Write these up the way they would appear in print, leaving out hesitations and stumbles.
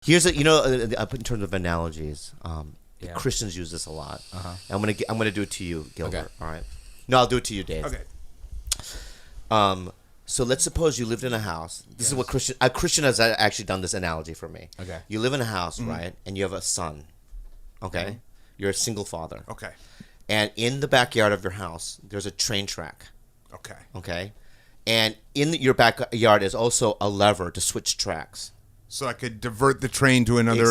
Here's in terms of analogies, Christians use this a lot. I'm gonna do it to you, Gilbert. Okay. All right. No, I'll do it to you, Dave. Okay. So let's suppose you lived in a house. This is what Christian has actually done this analogy for me. Okay. You live in a house, right, and you have a son. Okay. You're a single father. Okay. And in the backyard of your house, there's a train track. Okay. Okay. And in your backyard is also a lever to switch tracks. So I could divert the train to another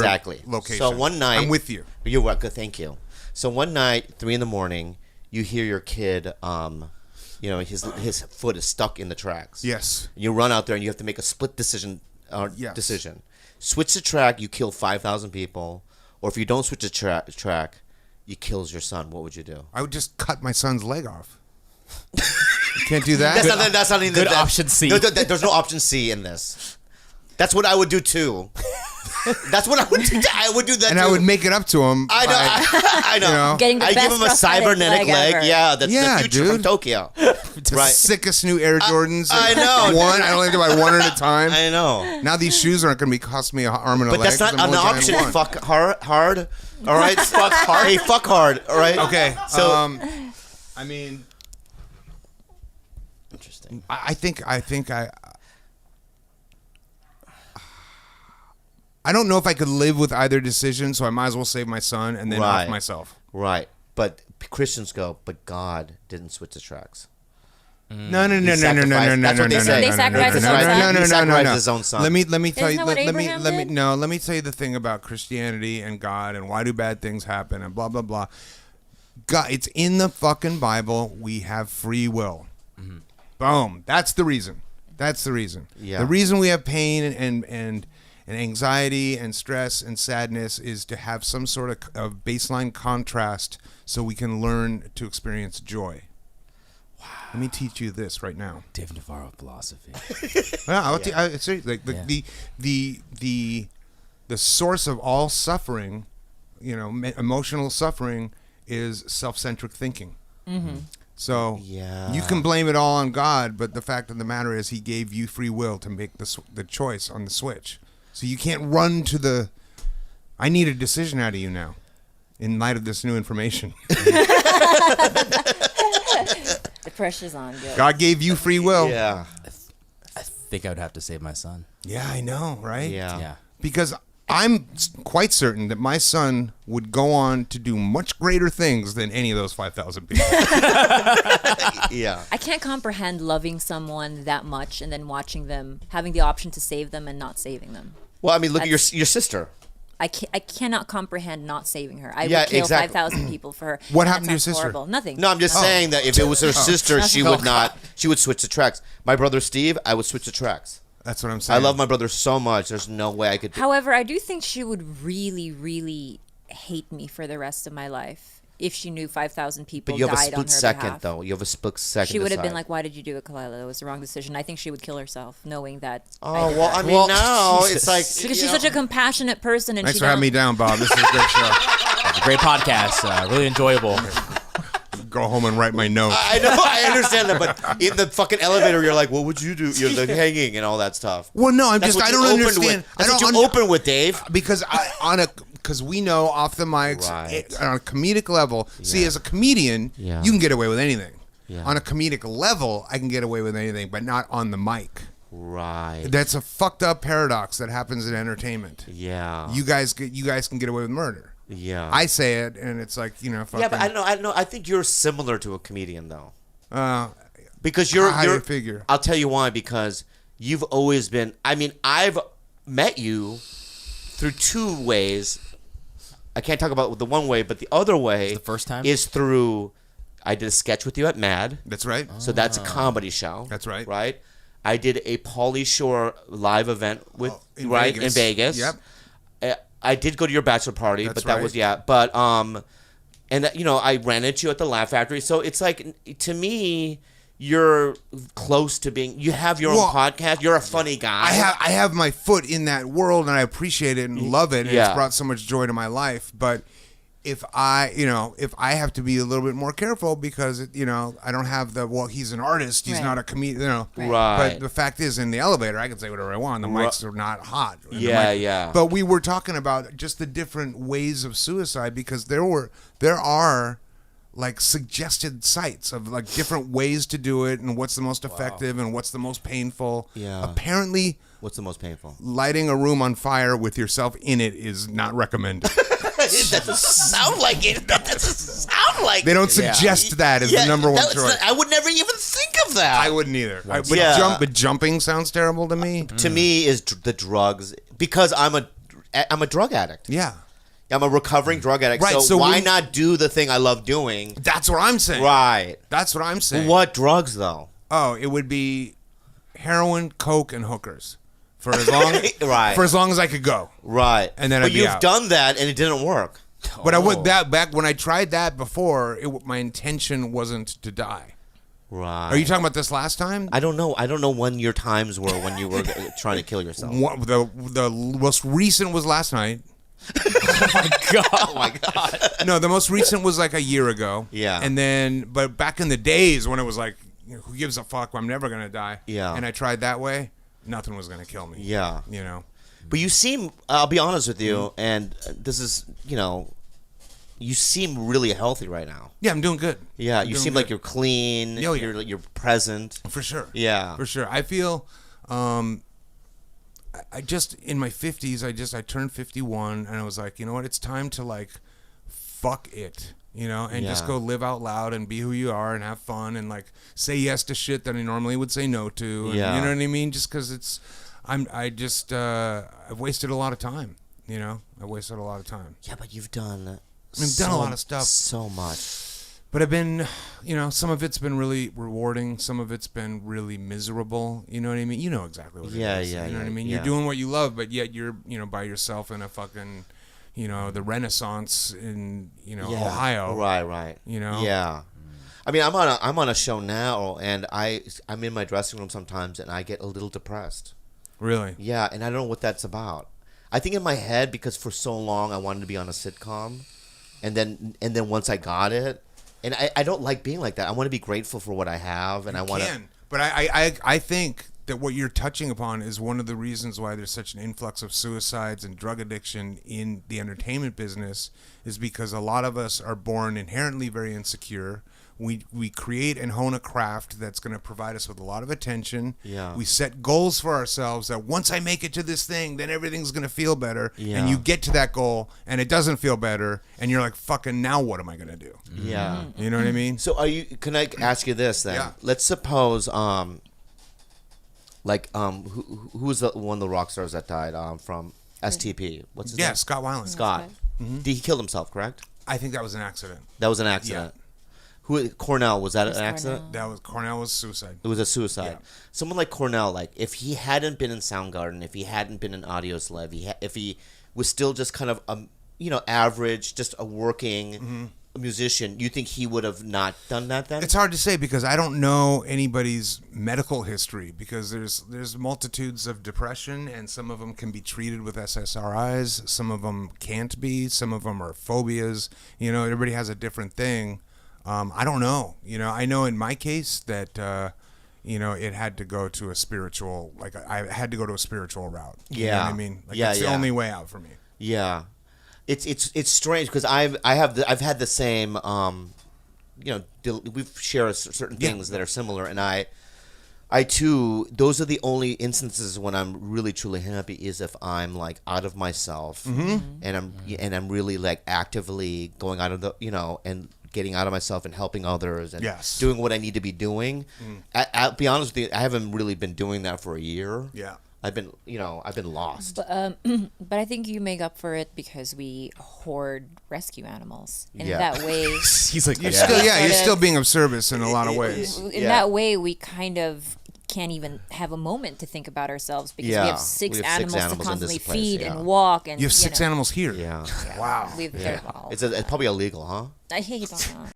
location. So one night, I'm with you. You're welcome. Thank you. So one night, 3 a.m, you hear your kid. His foot is stuck in the tracks. Yes. You run out there and you have to make a split decision. Decision. Switch the track, you kill 5,000 people, or if you don't switch the track, you kills your son. What would you do? I would just cut my son's leg off. You can't do that. That's not even good option C. There's no option C in this. That's what I would do too. That's what I would do. I would do that. And too. I would make it up to him. I know. You know, Getting the I best give him a cybernetic leg. ever. Yeah, that's the future from dude. Tokyo. the sickest new Air Jordans. I know. One. I only have to buy one at a time. I know. Now these shoes aren't going to be cost me an arm and a But leg. that's not an option. Fuck hard. All right. Fuck hard. Hey, fuck hard. All right. Okay. So I mean, interesting. I think I don't know if I could live with either decision, so I might as well save my son and then off myself. Right. But Christians go, but God didn't switch the tracks. No. That's what they say. They sacrificed his own son? He sacrificed his own son. Let me tell Isn't you. that what Abraham did? Let me tell you the thing about Christianity and God and why do bad things happen and blah blah blah. God, it's in the fucking Bible. We have free will. Boom. That's the reason. Yeah. The reason we have pain and anxiety and stress and sadness is to have some sort of baseline contrast so we can learn to experience joy. Wow. Let me teach you this right now. Dave Navarro philosophy. Well, the source of all suffering, emotional suffering is self-centric thinking. So you can blame it all on God, but the fact of the matter is he gave you free will to make the choice on the switch. So you can't run to I need a decision out of you now in light of this new information. The pressure's on. Good. God gave you free will. Yeah. I think I would have to save my son. Yeah, I know, right? Yeah. Because I'm quite certain that my son would go on to do much greater things than any of those 5,000 people. Yeah. I can't comprehend loving someone that much and then watching them, having the option to save them and not saving them. Well, I mean, look at your sister. I cannot comprehend not saving her. I Yeah, would kill exactly. 5,000 people for her. What and happened to your that sounds sister? horrible. Nothing. No, I'm just saying that if it was her sister, she would not. She would switch the tracks. My brother Steve, I would switch the tracks. That's what I'm saying. I love my brother so much. There's no way I could. However, I do think she would really, really hate me for the rest of my life if she knew 5,000 people But you have a died on her split second, behalf. though. You have a split second. She would have been decide. like, "Why did you do it, Kalila? That was the wrong decision." I think she would kill herself, knowing that. Oh well, I mean, no, it's like because she's such a compassionate person, and Thanks she for having me down, Bob. This is a great show. It's a great podcast. Really enjoyable. Go home and write my notes. I know, I understand that, but in the fucking elevator, you're like, "What would you do?" You're like hanging and all that stuff. Well, no, I what don't you opened understand. with. That's what you open with, Dave. Because we know off the mics, Right. on a comedic level. See, as a comedian, Yeah. you can get away with anything. Yeah. On a comedic level, I can get away with anything, but not on the mic. Right. That's a fucked up paradox that happens in entertainment. Yeah. You guys can get away with murder. Yeah. I say it, and it's like, fucking. Yeah, but I don't know. I think you're similar to a comedian, though. Because how do you figure? I'll tell you why. Because you've always been. I mean, I've met you through two ways. I can't talk about the one way, but the other way. The first time is through. I did a sketch with you at Mad. That's right. So that's a comedy show. That's right. Right. I did a Pauly Shore live event with in in Vegas. Yep. I did go to your bachelor party, That's but that right. was but and I ran into you at the Laugh Factory. So it's like, to me, you're close to being. You have your own podcast. You're a funny guy. I have my foot in that world, and I appreciate it and love it, and Yeah. it's brought so much joy to my life. But if I have to be a little bit more careful because, I don't have he's an artist. He's Right. not a comedian, Right. But the fact is, in the elevator, I can say whatever I want. The mics are not hot. Yeah. But we were talking about just the different ways of suicide because there are like suggested sites of like different ways to do it and what's the most effective and what's the most painful. Yeah. Apparently, What's the most painful? lighting a room on fire with yourself in it is not recommended. It doesn't sound like it. That doesn't sound like They don't suggest that as the number one choice. I would never even think of that. I wouldn't either. But Yeah. jumping sounds terrible to me. To me, is the drugs because I'm a drug addict. Yeah. I'm a recovering drug addict. Right, So, so why when- not do the thing I love doing? That's what I'm saying. Right. That's what I'm saying. What drugs though? Oh, it would be heroin, coke, and hookers for as long Right. for as long as I could go. Right. And then but I'd be you've out. done that and it didn't work. But I would that back when I tried that before. My intention wasn't to die. Right. Are you talking about this last time? I don't know. I don't know when your times were when you were trying to kill yourself. The most recent was last night. Oh my god. No, the most recent was like a year ago. Yeah. And then, but back in the days when it was like, who gives a fuck? I'm never gonna die. Yeah. And I tried that way, nothing was gonna kill me. Yeah. But you seem, I'll be honest with you, and this is, you seem really healthy right now. Yeah, I'm doing good. Yeah, I'm you doing seem good. like you're clean. Oh, yeah. You're present. For sure. Yeah. For sure. I feel, I just in my 50s. I turned 51, and I was like, you know what? It's time to like, fuck it. And just Yeah. go live out loud and be who you are and have fun and like say yes to shit that I normally would say no to. And, Yeah. You know what I mean? Just because I've wasted a lot of time. I wasted a lot of time. Yeah, but you've done. I've done a lot of stuff. So much. But I've been, some of it's been really rewarding. Some of it's been really miserable. You know what I mean? You know exactly what it is. Yeah, You know what I mean? yeah. You're doing what you love, but yet you're, by yourself in a fucking, the Renaissance in, Ohio. Right. Yeah. I mean, I'm on a show now, and I'm in my dressing room sometimes, and I get a little depressed. Really? Yeah, and I don't know what that's about. I think in my head, because for so long I wanted to be on a sitcom, and then once I got it, and I don't like being like that. I want to be grateful for what I have, and I want to. But I think that what you're touching upon is one of the reasons why there's such an influx of suicides and drug addiction in the entertainment business is because a lot of us are born inherently very insecure. We create and hone a craft that's going to provide us with a lot of attention. Yeah. We set goals for ourselves that once I make it to this thing, then everything's going to feel better. Yeah. And you get to that goal and it doesn't feel better. And you're like, fucking now what am I going to do? Yeah. You know what I mean? So can I ask you this then? Yeah. Let's suppose who was one of the rock stars that died from STP? What's his name? Yeah, Scott Weiland. Scott. He killed himself, correct? I think that was an accident. That was an accident. Cornell, was that an accident? Cornell was suicide. It was a suicide. Yeah. Someone like Cornell, like if he hadn't been in Soundgarden, if he hadn't been in Audioslave, if he was still just kind of average, just a working musician, you think he would have not done that then? It's hard to say because I don't know anybody's medical history because there's multitudes of depression and some of them can be treated with SSRIs, some of them can't be, some of them are phobias. Everybody has a different thing. I don't know. I know in my case that it had to go to a spiritual, like I had to go to a spiritual route. You know what I mean? Like it's the only way out for me. Yeah. It's strange because I've had the same we've shared certain things that are similar, and I too, those are the only instances when I'm really truly happy is if I'm like out of myself and I'm really like actively going out of the and getting out of myself and helping others and doing what I need to be doing. I'll be honest with you, I haven't really been doing that for a year. Yeah. I've been lost. But I think you make up for it because we hoard rescue animals. And in Yeah. that way, He's like, You're yeah. still being of service in a lot of ways. in that way, we kind of can't even have a moment to think about ourselves because we have six animals to in this constantly place, feed and walk. And You have 6 animals here. Yeah. Wow. It's It's probably illegal, huh? I hate that.